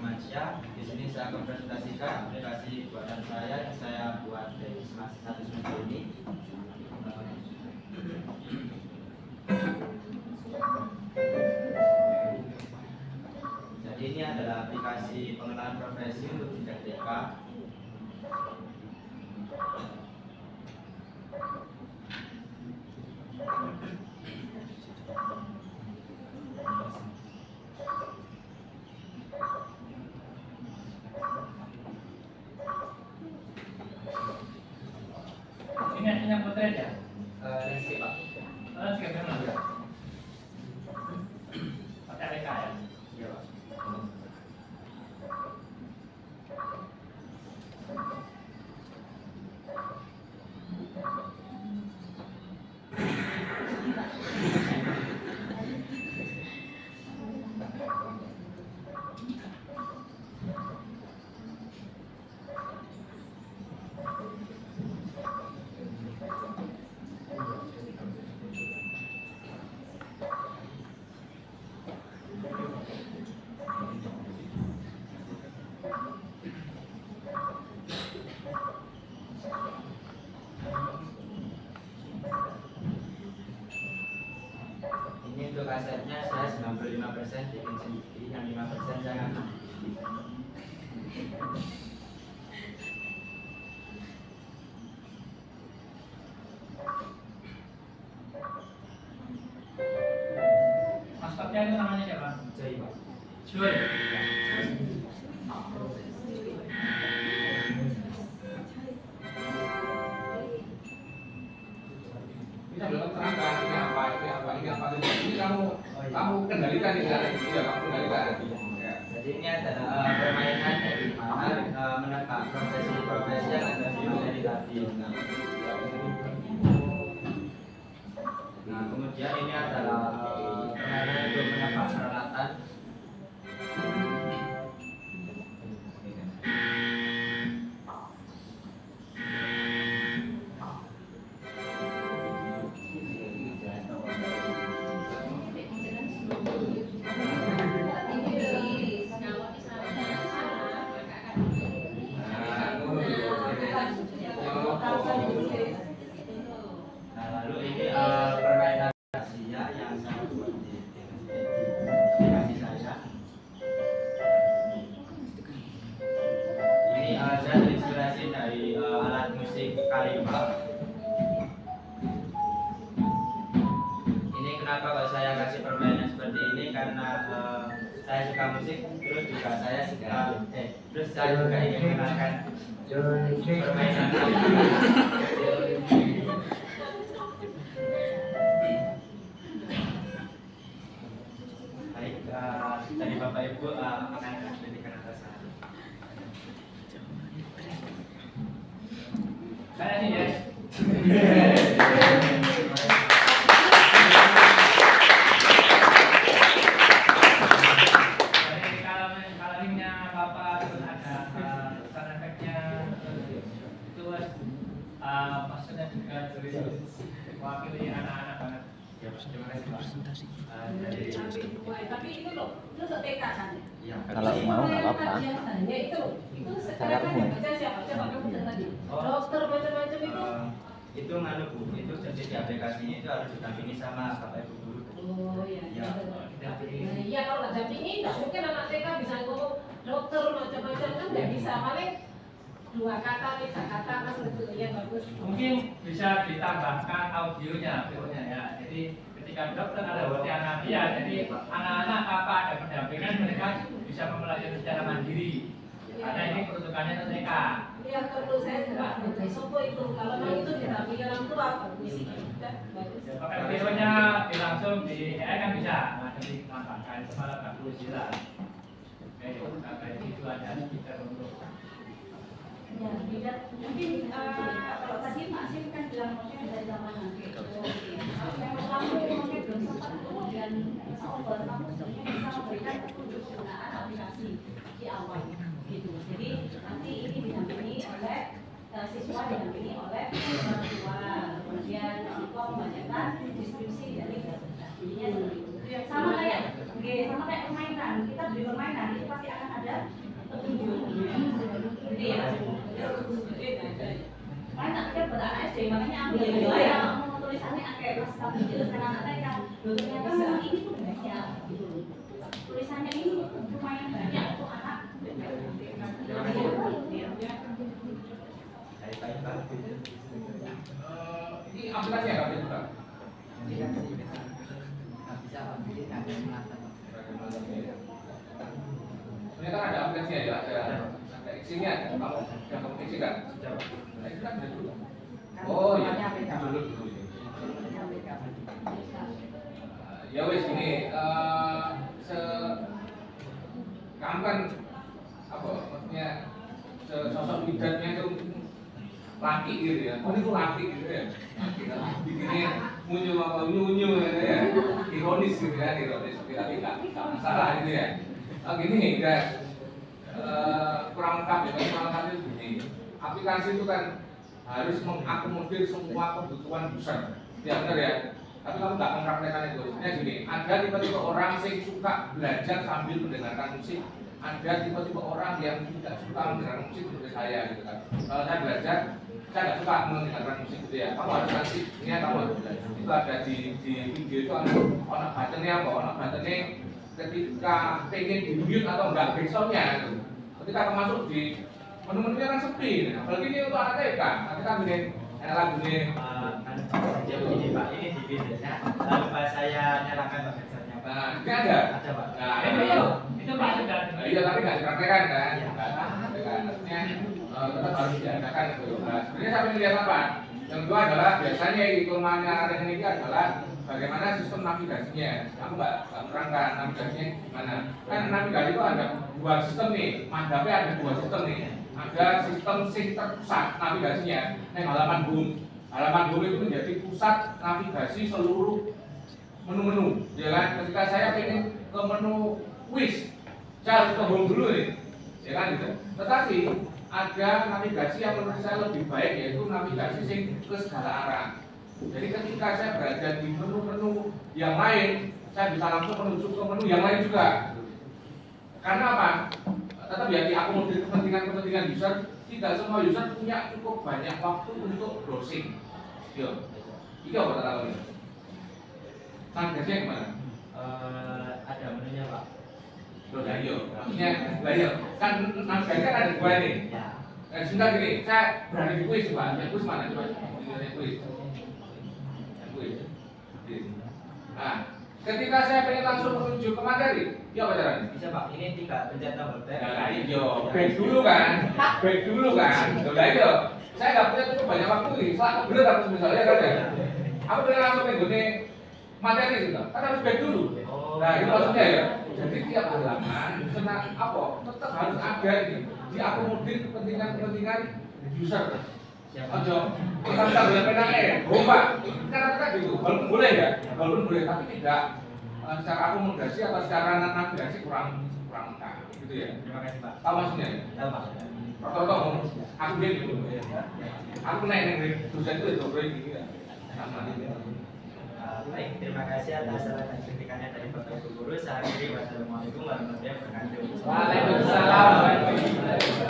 Firmansyah. Di sini saya akan presentasikan aplikasi buatan saya yang saya buat dari satu semester ini. Jadi ini adalah aplikasi pengenalan profesi untuk jenjang TK. Ini yang potret ya? Landscape Pak. Landscape memang ya? Pakai APK ya? Iya Pak. Ini untuk asetnya saya 95% bikin sendiri, yang 5% saya ngambil. Maskotnya itu namanya siapa? Joy Pak. Joy. Bisa belum terangkan ini apa, ini kamu kendalikan ini kan? Iya, kamu kendalikan. Ya. Jadi ini adalah permainan dari mana menebak profesi-profesi yang ada di materi tadi. Nah, kemudian ini adalah permainan untuk menebak peralatan. Nah, lalu ini permainan rahasia yang saya buat di aplikasi saya. Ini saya terinspirasi dari alat musik kalimba. Ini kenapa kalau saya kasih permainan seperti ini, karena saya suka musik, terus juga saya juga ingin mengenalkan permainan. Baik, dari Bapak Ibu akan pendidikan atasan. Saya nih ya. Jadi kalau linknya Bapak terus ada sound effect-nya itu maksudnya juga dari wakili anak-anak banget. Ya, terima kasih Pak. Tapi itu loh, itu untuk TK kan? Ya, Kalau mau nggak apa-apa. Ya itu sekarang kan yang baca siapa? Coba kamu tadi. Dokter macam-macam itu. Itu nganu Bu, itu jadi di aplikasinya itu harus didampingi sama Bapak Ibu guru. Oh iya. Ya. Iya kalau nggak dampingi, nggak mungkin anak TK bisa ngomong dokter macam-macam kan nggak bisa. Paling 2 kata, 3 kata kan itu yang bagus. Mungkin bisa ditambahkan audionya, videonya ya. Jadi ketika dokter ada seperti anak dia, jadi anak-anak apa ada pendampingan mereka bisa mempelajari secara mandiri. Karena ini peruntukannya untuk TK. Yang perlu saya jelas, sopo itu kalau mau itu didampingi orang tua bagus. Bagus. Pakai videonya langsung di AI kan bisa. Nah, jadi tambahkan kepala bagus jelas. Oke, kayak gitu aja kita untuk. Ya, tidak mungkin kalau tadi Pak Sim kan bilang mungkin dari zaman nanti. Yang kamu mungkin belum sempat kemudian soal kamu sebenarnya bisa memberikan petunjuk penggunaan aplikasi di awal gitu. Jadi nanti ini didampingi oleh siswa, didampingi oleh orang tua, kemudian siswa membacakan deskripsi dari jadinya seperti itu sama kayak permainan, kita beli permainan itu pasti akan ada petunjuk gitu ya. Makanya tak pikir buat anak SD, makanya ambil ya mau tulisannya kayak pas kamu jelaskan anak TK, ternyata memang ini tuh banyak tulisannya ini lumayan banyak untuk anak. Ini aplikasi ya Kak? Bukan? Sebenarnya kan ada aplikasinya ya, ada X-nya, kamu yang kamu X kan? Itu kan ada dulu. Oh iya, dulu. Ya wes ini, kamu kan apa? Maksudnya sosok bidannya itu laki gitu ya, oh itu laki gitu ya, bikinnya munyu ya, ironis gitu ya, tapi nggak masalah gitu ya. Oh gini guys, kurang lengkap ya, kurang lengkap itu gini, aplikasi itu kan harus mengakomodir semua kebutuhan user, ya benar ya. Tapi kamu nggak mempraktekkan itu, sebenarnya gini, ada tipe-tipe orang yang suka belajar sambil mendengarkan musik. Ada tipe-tipe orang yang tidak suka mendengarkan musik seperti saya gitu kan. Kalau saya belajar, saya nggak suka mendengarkan musik gitu ya. Kamu harus kasih, ini kamu harus belajar. Itu ada di video itu anak buttonnya apa? Anak buttonnya ketika pengen di mute atau enggak backsoundnya gitu. Ketika kamu masuk di menu-menunya kan sepi. Nah, apalagi ini untuk anak TK. Nanti kan gini, lagu ini. Jadi begini Pak, ini di videonya. Lalu pas saya nyalakan backsoundnya. Nah, ini ada. Ada Pak. Nah, itu Pak sudah. Iya, tapi nggak dipraktekkan kan? Iya. Artinya tetap harus diadakan itu. Nah, sebenarnya saya ingin lihat apa? Yang kedua adalah biasanya kelemahannya rekening ini adalah bagaimana sistem navigasinya. Aku nggak terangkan navigasinya gimana. Kan navigasi itu ada dua sistem nih. Madapnya ada dua sistem nih. Ada sistem sing terpusat navigasinya. Nah, halaman home. Halaman home itu menjadi pusat navigasi seluruh menu-menu. Ya kan? Ketika saya ingin ke menu quiz, saya harus ke home dulu nih. Ya kan gitu. Tetapi ada navigasi yang menurut saya lebih baik, yaitu navigasi sing ke segala arah. Jadi ketika saya berada di menu-menu yang lain, saya bisa langsung menuju ke menu yang lain juga. Karena apa? Tetap ya diakomodir kepentingan user. Tidak semua user punya cukup banyak waktu untuk browsing. Yo, ini apa kata kamu? Navigasinya gimana? Ada menunya Pak. Loh, lah iya, maksudnya, lah iya, kan navigasi kan ada dua nih. Ya. Sebentar gini, saya berada di kuis Pak. Yang kuis mana coba? Yang kuis. Yang kuis. Nah, ketika saya pengen langsung menuju ke materi, ya apa caranya? Bisa Pak, ini 3 pencet tombol back. Nah, iya, back dulu kan? Back dulu kan? Loh, lah iya, saya nggak punya cukup banyak waktu nih. Salah bener aku misalnya kan ya. Aku pengen langsung mengikuti materi gitu, kan harus back dulu. Nah, itu maksudnya ya. Jadi tiap halaman, senang apa? Tetap harus ada ini. Diakomodir kepentingan user. Ojo, kita boleh penang bomba. Karena gitu, walaupun boleh ya, walaupun boleh, tapi tidak secara akomodasi atau secara navigasi kurang lengkap, gitu ya. Terima kasih Pak. Tahu maksudnya? Tahu Pak. Rata-rata aku dia gitu. Aku naik yang dosen itu gini ya. Sama. Baik, terima kasih atas saran dan kritikannya dari Bapak Ibu Guru. Saya akhiri, wassalamualaikum warahmatullahi wabarakatuh. Waalaikumsalam.